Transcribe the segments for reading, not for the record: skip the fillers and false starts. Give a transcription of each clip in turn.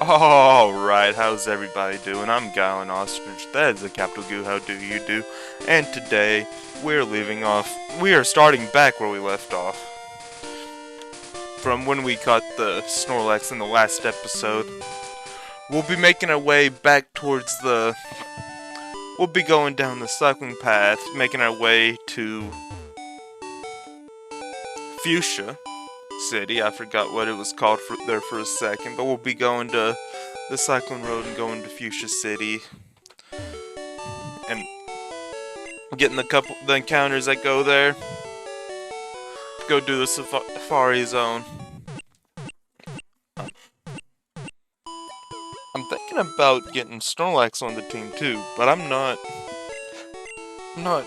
Alright, how's everybody doing? I'm Gallon Ostrich, that is a capital Goo, how do you do? And today, we are starting back where we left off. From when we caught the Snorlax in the last episode. We'll be making our way back towards we'll be going down the cycling path, making our way to Fuchsia City. I forgot what it was called there for a second, but we'll be going to the cycling road and going to Fuchsia City and getting the encounters that go there. Go do the safari zone. I'm thinking about getting Snorlax on the team too, but I'm not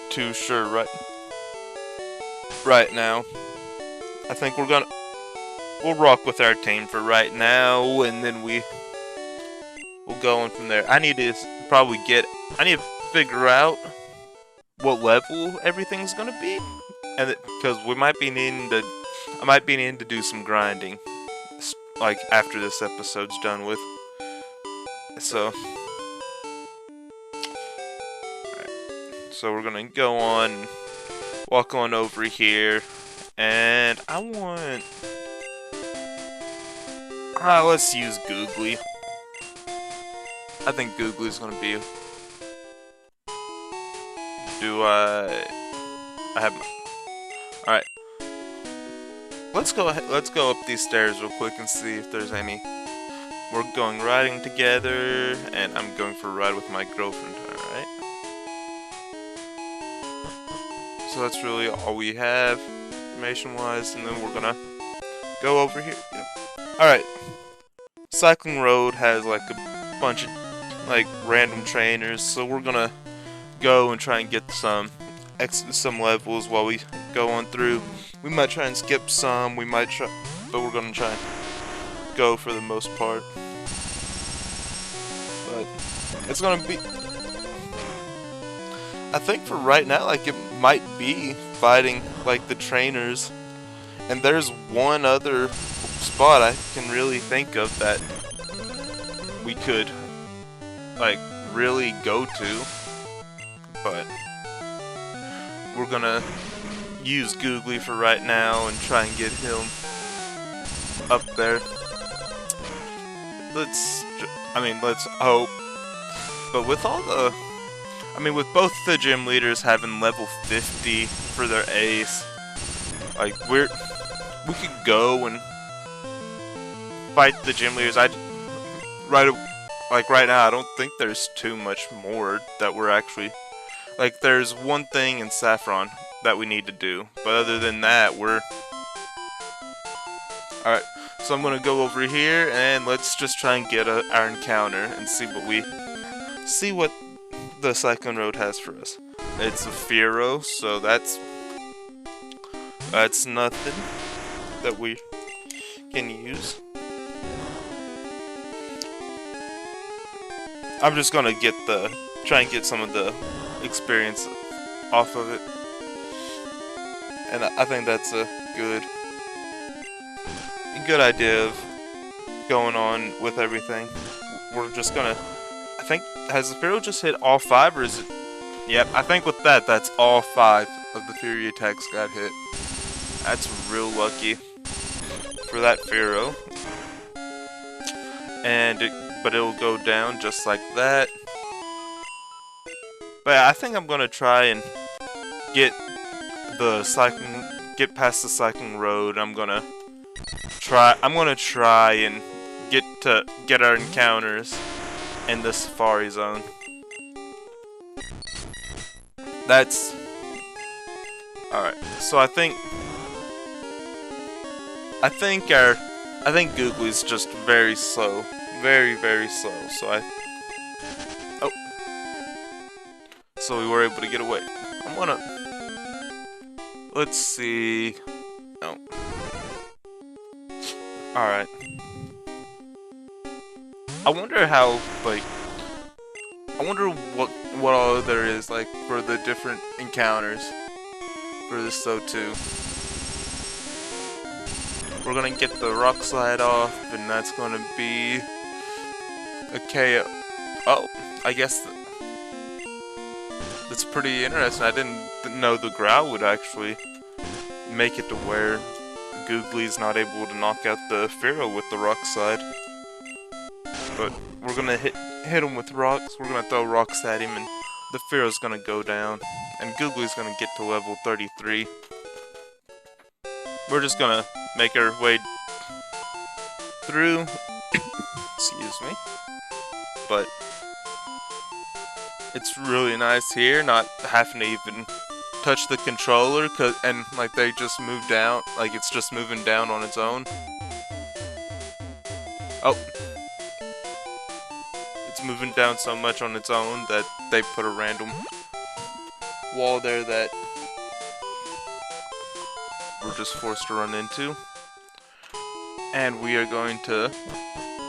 too sure right now. I think we'll rock with our team for right now, and then we'll go on from there. I need to figure out what level everything's gonna be, and because I might be needing to do some grinding, like after this episode's done with. So we're gonna go on, walk on over here. And I want... let's use Googly. I think Googly's gonna be... I have my... Alright. Let's go up these stairs real quick and see if there's any... We're going riding together, and I'm going for a ride with my girlfriend, alright? So that's really all we have information-wise, and then we're gonna go over here. Yep. Alright. Cycling Road has like a bunch of like random trainers, so we're gonna go and try and get some levels while we go on through. We might try and skip some, but we're gonna try and go for the most part. But it's gonna be, I think for right now, like it might be fighting like the trainers, and there's one other spot I can really think of that we could like really go to, but we're gonna use Googly for right now and try and get him up there. Let's hope. But with with both the gym leaders having level 50 for their ace, like we could go and fight the gym leaders. Right now, I don't think there's too much more that we're actually, like there's one thing in Saffron that we need to do, but other than that, we're alright. So I'm gonna go over here and let's just try and get our encounter and see what the Cyclone Road has for us. It's a Fearow, so that's nothing that we can use. I'm just gonna try and get some of the experience off of it, and I think that's a good idea of going on with everything. We're just gonna, I think, has the Fearow just hit all 5, or is it? Yep, I think with that's all 5 of the Fury attacks got hit. That's real lucky for that Fearow. But it'll go down just like that. But I think I'm gonna try and get past the cycling road. I'm gonna try and get our encounters in the safari zone. That's alright. So I think Googly's just very slow. Very, very slow. So we were able to get away. Let's see. No. Alright. I wonder what all there is like for the different encounters for this though too. We're gonna get the rock slide off, and that's gonna be a KO. Oh, I guess that's pretty interesting. I didn't know the growl would actually make it to where Googly's not able to knock out the Pharaoh with the rock slide. But we're gonna hit him with rocks. We're gonna throw rocks at him, and the Pharaoh's gonna go down, and Googly's gonna get to level 33. We're just gonna make our way through. Excuse me. But it's really nice here, not having to even touch the controller, and like they just move down, like it's just moving down on its own. Oh. It's moving down so much on its own that they put a random wall there that we're just forced to run into. And we are going to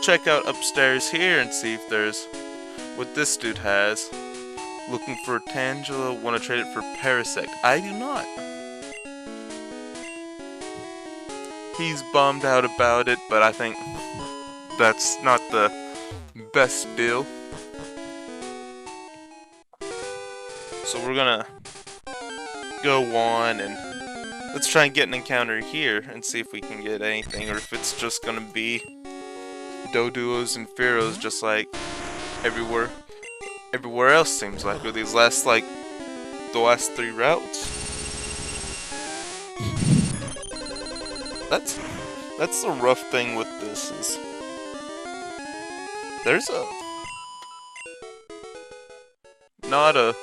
check out upstairs here and see if there's what this dude has. Looking for Tangela, want to trade it for Parasect. I do not. He's bummed out about it, but I think that's not the best deal. So we're gonna go on and let's try and get an encounter here and see if we can get anything, or if it's just gonna be Doduos and Pharaohs just like everywhere else seems like, with these last the last 3 routes. That's the rough thing with this is there's not a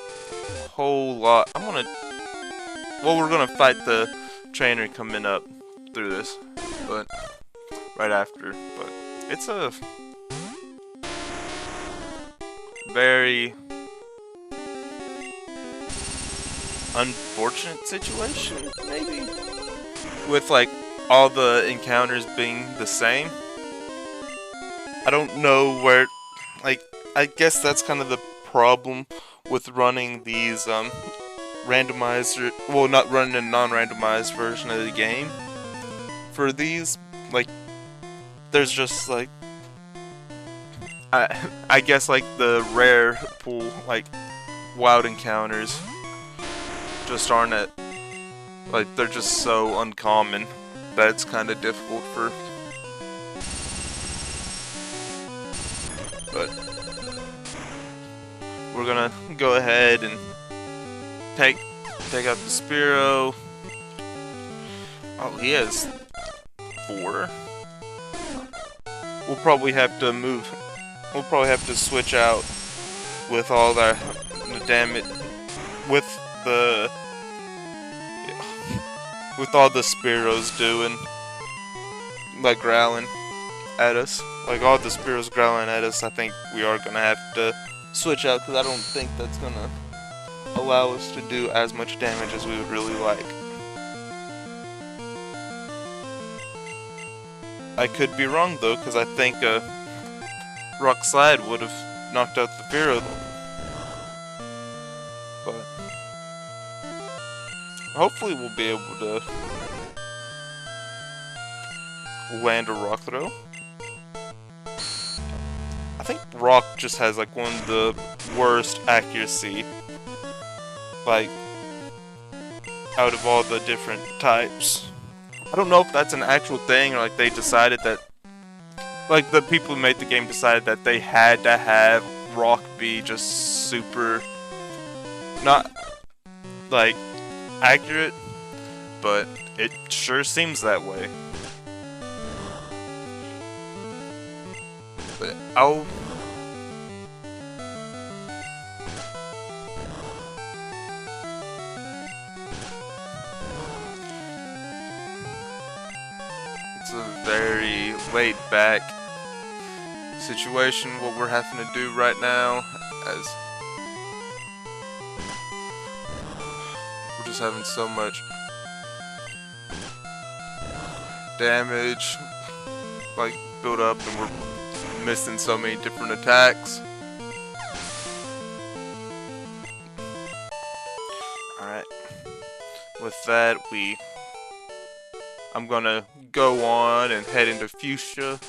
whole lot. We're gonna fight the trainer coming up through this, but right after. But it's a very unfortunate situation, maybe, with all the encounters being the same. I don't know where, I guess that's kind of the problem with running these randomized, well, not running a non-randomized version of the game. For these, there's just I guess the rare pool, wild encounters just aren't they're just so uncommon that it's kind of difficult for. But we're gonna go ahead and take out the Spearow. Oh, he has 4. We'll probably have to move. We'll probably have to switch out with all the damage with all the Spearows doing growling at us. All the Spearows growling at us, I think we are gonna have to switch out, because I don't think that's gonna allow us to do as much damage as we would really like. I could be wrong though, because I think Rock Slide would have knocked out the Pharaoh. But hopefully we'll be able to land a Rock Throw. I think Rock just has one of the worst accuracy, out of all the different types. I don't know if that's an actual thing, or they decided that, the people who made the game decided that they had to have Rock be just super, not accurate, but it sure seems that way. But it's a very laid back situation what we're having to do right now, as we're just having so much damage build up, and we're missing so many different attacks. Alright, with that we I'm gonna go on and head into Fuchsia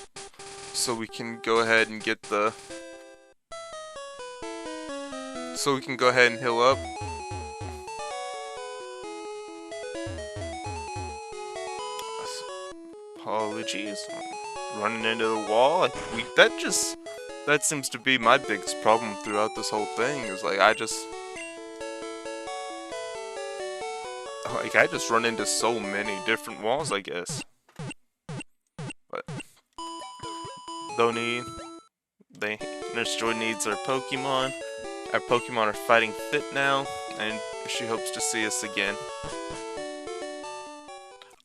so we can go ahead and get the... So we can go ahead and heal up. Apologies. I'm running into the wall. That seems to be my biggest problem throughout this whole thing. Is like I just run into so many different walls, I guess. But Nurse Joy needs our Pokemon. Our Pokemon are fighting fit now, and she hopes to see us again.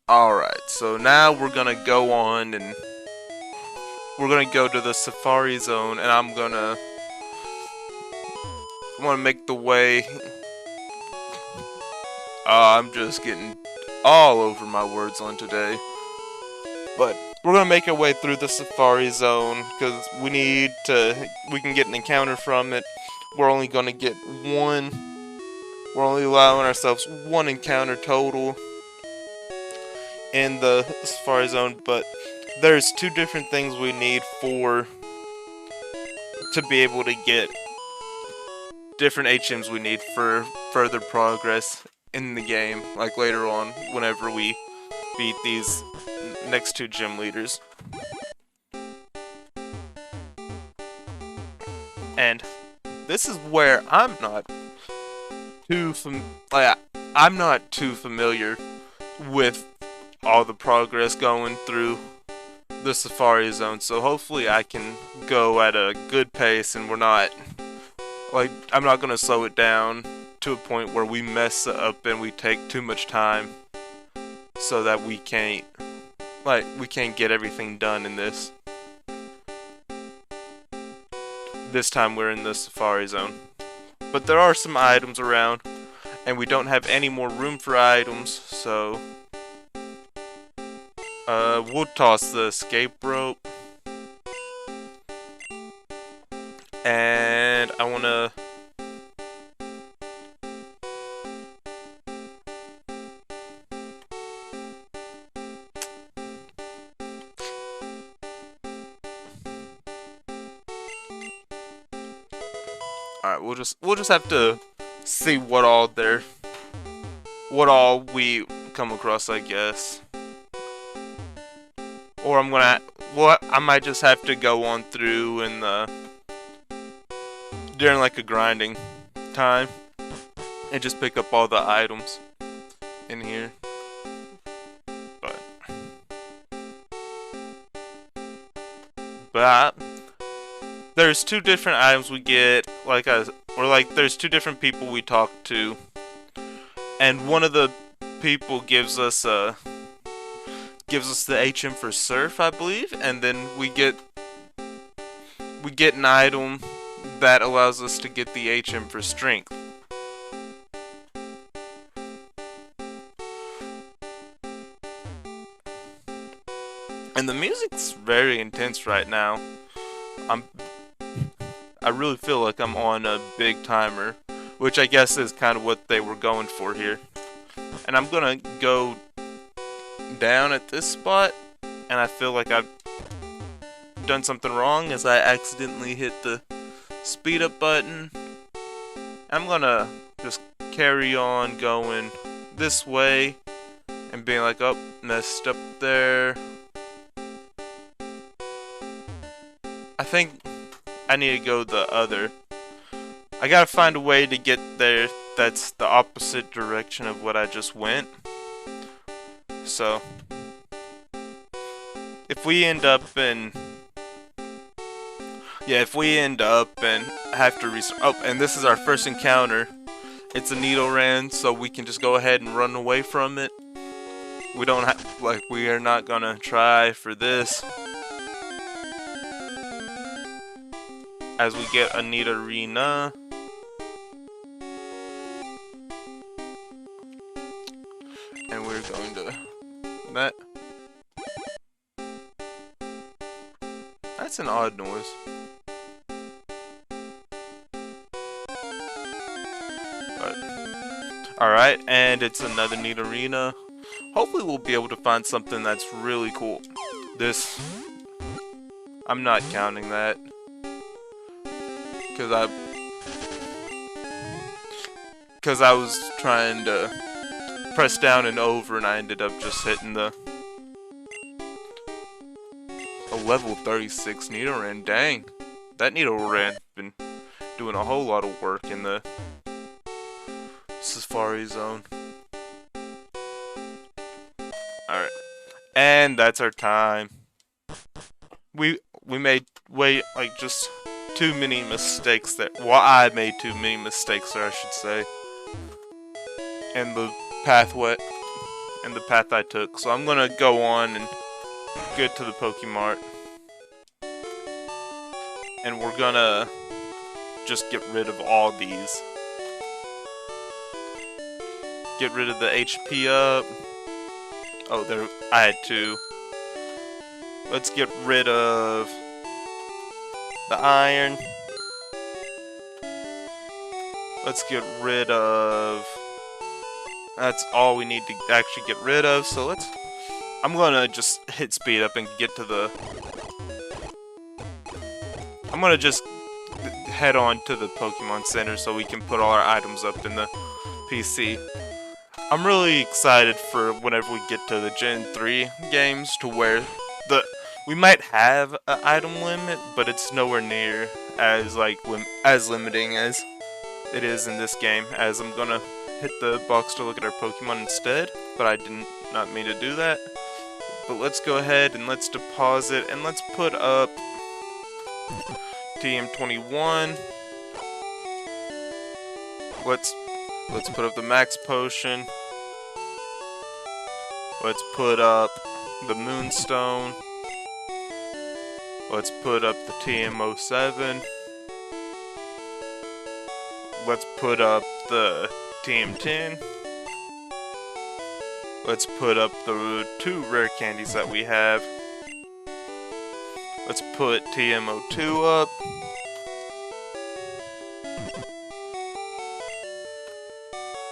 Alright, so now we're gonna go on and we're gonna go to the Safari Zone, and I'm gonna make the way. I'm just getting all over my words on today. But we're gonna make our way through the Safari Zone because we can get an encounter from it. We're only gonna get one. We're only allowing ourselves one encounter total in the Safari Zone, but there's two different things we need to be able to get different HMs we need for further progress in the game, like later on whenever we beat these next two gym leaders. And this is where I'm not too familiar with all the progress going through the Safari Zone, so hopefully I can go at a good pace and I'm not gonna slow it down to a point where we mess up and we take too much time so that we can't get everything done in this time we're in the Safari Zone. But there are some items around, and we don't have any more room for items, so we'll toss the escape rope. And I wanna... Alright, we'll just have to see what all we come across, I guess. Or I might just have to go on through during like a grinding time and just pick up all the items in here. But there's two different items we get, there's two different people we talk to, and one of the people gives us the HM for Surf, I believe, and then we get an item that allows us to get the HM for Strength. And the music's very intense right now. I really feel like I'm on a big timer, which I guess is kind of what they were going for here. And I'm gonna go down at this spot, and I feel like I've done something wrong as I accidentally hit the speed up button. I'm gonna just carry on going this way and being like, oh, messed up there. I think I need to go the other. I gotta find a way to get there that's the opposite direction of what I just went. So if we end up and have to restart. Oh, and this is our first encounter. It's a Nidoran, so we can just go ahead and run away from it. We are not gonna try for this. As we get a Nidorina. And we're going to... That's an odd noise. Alright, and it's another Nidorina. hopefully we'll be able to find something that's really cool. This, I'm not counting that, because I was trying to press down and over, and I ended up just hitting a level 36 Nidoran. Dang, that Nidoran been doing a whole lot of work in the Safari Zone. Alright, and that's our time. We made like just too many mistakes there. Well, I made too many mistakes there, I should say. And the pathway and the path I took. So I'm gonna go on and get to the Pokemart. And we're gonna just get rid of all these. Get rid of the HP up. Oh, there, I had two. Let's get rid of the iron. Let's get rid of... That's all we need to actually get rid of, so I'm gonna just hit speed up and get to the... I'm gonna just head on to the Pokemon Center so we can put all our items up in the PC. I'm really excited for whenever we get to the Gen 3 games to where we might have an item limit, but it's nowhere near as limiting as it is in this game. As I'm gonna hit the box to look at our Pokemon instead, but I did not mean to do that. But let's go ahead and let's deposit and let's put up TM21. Let's put up the Max Potion. Let's put up the Moonstone. Let's put up the TM07. Let's put up the TM10. Let's put up the 2 rare candies that we have. Let's put TM02 up.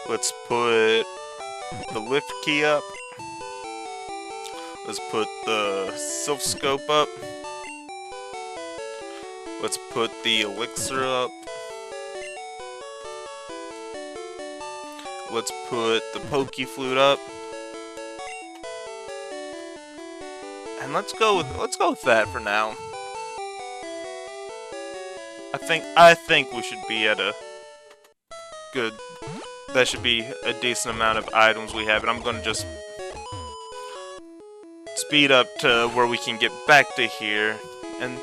Let's put the Lift Key up. Let's put the Sylph Scope up. Let's put the Elixir up. Let's put the Poke Flute up. And let's go with that for now. I think we should be at a good... That should be a decent amount of items we have, and I'm gonna just speed up to where we can get back to here, and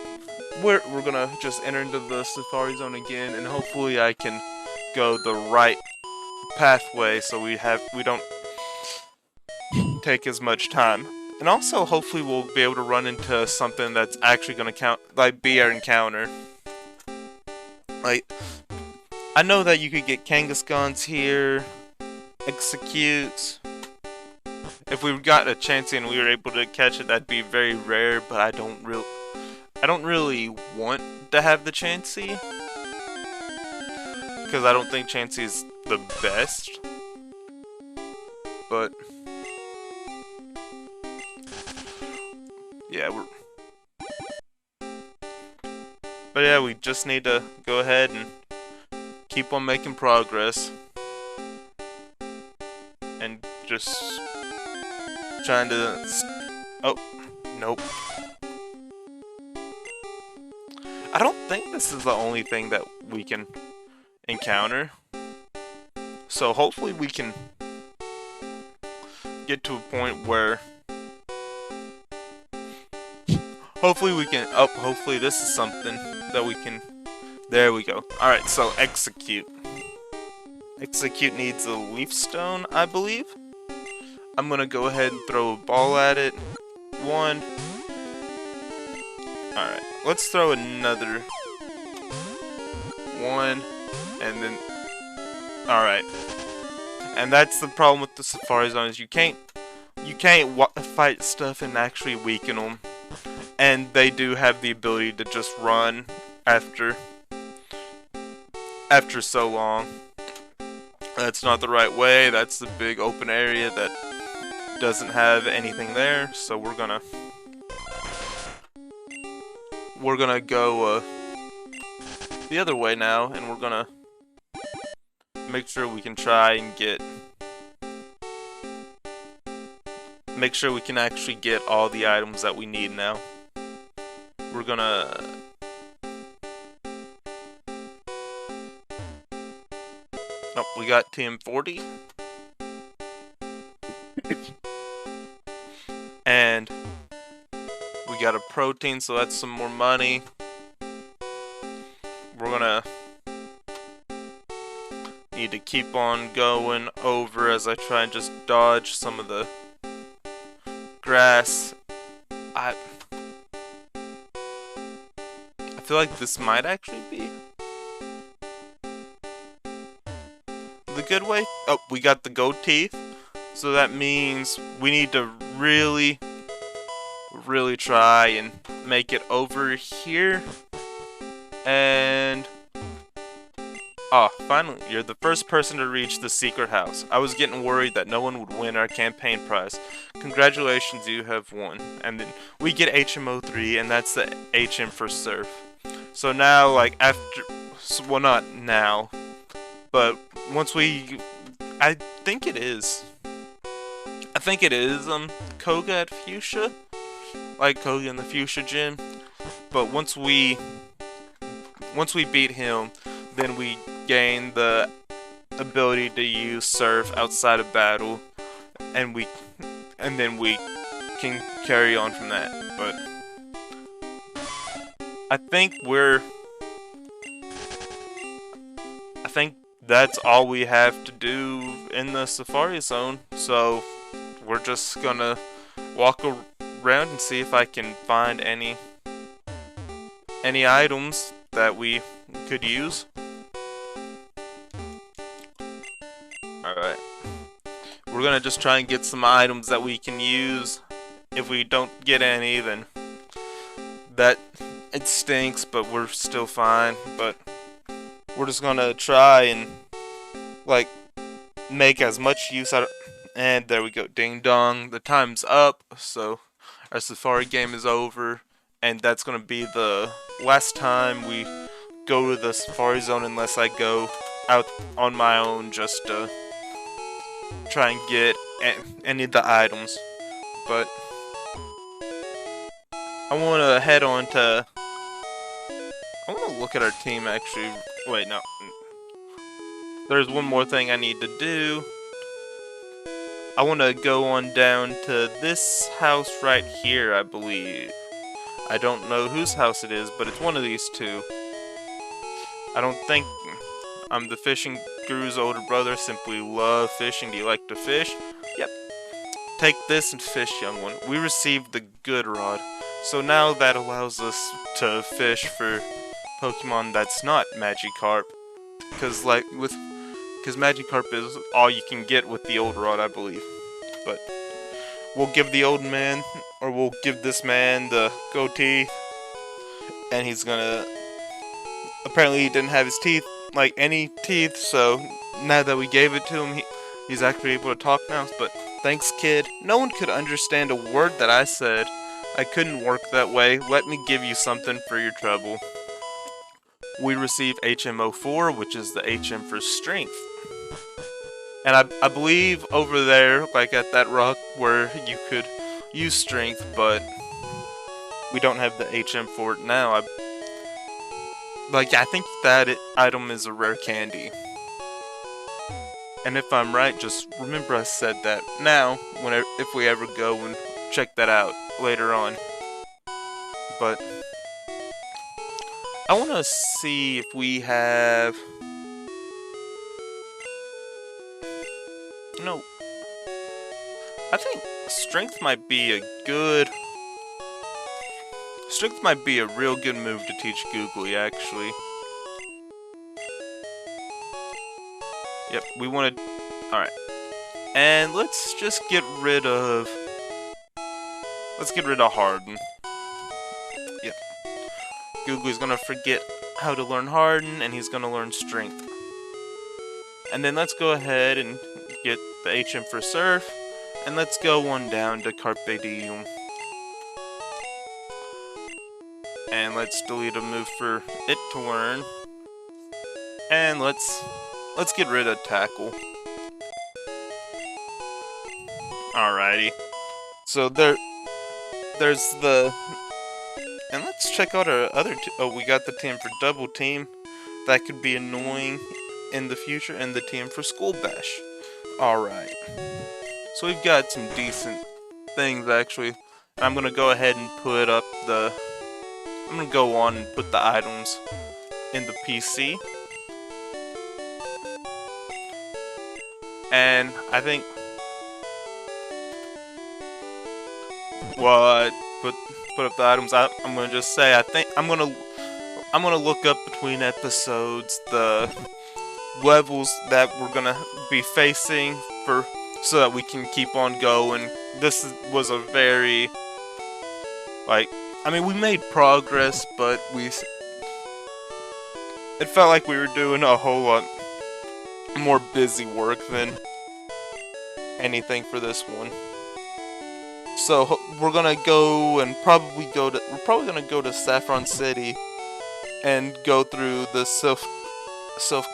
we're gonna just enter into the Safari Zone again, and hopefully I can go the right pathway so we don't take as much time. And also hopefully we'll be able to run into something that's actually gonna be our encounter. Like, I know that you could get Kangaskhan's here, Executes. If we got a Chansey and we were able to catch it, that'd be very rare, but I don't really want to have the Chansey, because I don't think Chansey's the best. But yeah, we just need to go ahead and keep on making progress. And just trying to... Oh, nope. I don't think this is the only thing that we can encounter. So hopefully we can get to a point where... Hopefully this is something that we can... There we go. Alright, so Execute. Execute needs a Leaf Stone, I believe. I'm gonna go ahead and throw a ball at it. 1. Alright, let's throw another 1. And then... Alright. And that's the problem with the Safari Zone, is you can't fight stuff and actually weaken them. And they do have the ability to just run after so long. That's not the right way. That's the big open area that doesn't have anything there, so we're gonna go the other way now, and we're gonna make sure we can try and make sure we can actually get all the items that we need now. We're gonna oh, we got TM40 and we got a protein, so that's some more money. We're gonna need to keep on going over as I try and just dodge some of the grass. I feel like this might actually be the good way. Oh, we got the gold teeth, so that means we need to really try and make it over here. And oh, finally, you're the first person to reach the secret house. I was getting worried that no one would win our campaign prize. Congratulations, you have won. And then we get HMO3, and that's the HM for surf. So now, like, after, well, not now, but once we, I think it is Koga at Fuchsia, like Koga in the Fuchsia gym. But once we beat him, then we gain the ability to use surf outside of battle, and then we can carry on from that. But I think that's all we have to do in the Safari Zone. So we're just gonna walk around and see if I can find any items that we could use. Alright. We're gonna just try and get some items that we can use. If we don't get any, then it stinks, but we're still fine. But we're just gonna try and, like, make as much use out of. And there we go, ding dong, the time's up, so our Safari game is over, and that's gonna be the last time we go to the Safari Zone unless I go out on my own just to try and get any of the items. But I wanna head on to, I wanna look at our team actually. Wait, no. There's one more thing I need to do. I want to go on down to this house right here, I believe. I don't know whose house it is, but it's one of these two. I don't think I'm the fishing guru's older brother. Simply love fishing. Do you like to fish? Yep. Take this and fish, young one. We received the good rod. So now that allows us to fish for Pokemon that's not Magikarp. Because Magikarp is all you can get with the old rod, I believe. But we'll give the old man, or we'll give this man the goatee, and he's gonna, apparently he didn't have his teeth, like any teeth, so now that we gave it to him, he's actually able to talk now. But thanks, kid. No one could understand a word that I said. I couldn't work that way. Let me give you something for your trouble. We receive HMO4, which is the HM for strength. And I believe over there, like at that rock where you could use strength, but we don't have the HM for it now. I think that item is a rare candy. And if I'm right, just remember I said that. Now, if we ever go and check that out later on. But I want to see if we have... No. I think strength might be a real good move to teach Googly, actually. Yep, we wanted... Alright. And let's just get rid of... Harden. Yep. Googly's gonna forget how to learn Harden, and he's gonna learn Strength. And then let's go ahead and get the HM for Surf, And let's go on down to Carpe Diem. And let's delete a move for it to learn. And let's get rid of Tackle. Alrighty. So there's the... And let's check out our other... Oh, we got the team for Double Team. That could be annoying in the future. And the team for Skull Bash. Alright. So we've got some decent things, actually. And I'm going to go ahead and put up the... I'm going to go on and put the items in the PC. And I think... What? Put up the items. I'm going to just say, I think I'm going to look up between episodes the levels that we're going to be facing for... so that we can keep on going. This was a very, like, I mean, we made progress, but it felt like we were doing a whole lot more busy work than anything for this one. So we're gonna go and we're probably gonna go to Saffron City and go through the Sylph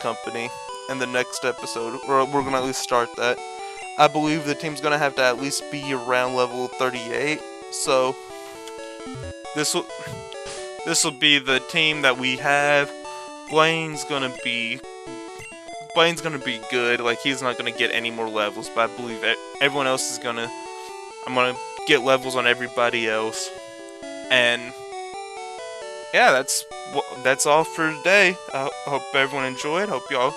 Company in the next episode. We're gonna at least start that. I believe the team's gonna have to at least be around level 38. So this will be the team that we have. Blaine's gonna be good. Like, he's not gonna get any more levels, but I believe everyone else is gonna. I'm gonna get levels on everybody else. And yeah, that's all for today. I hope everyone enjoyed. Hope y'all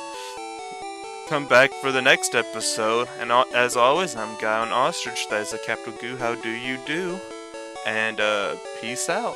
come back for the next episode. And as always, I'm Guy on Ostrich. That is a capital Goo. How do you do? And peace out.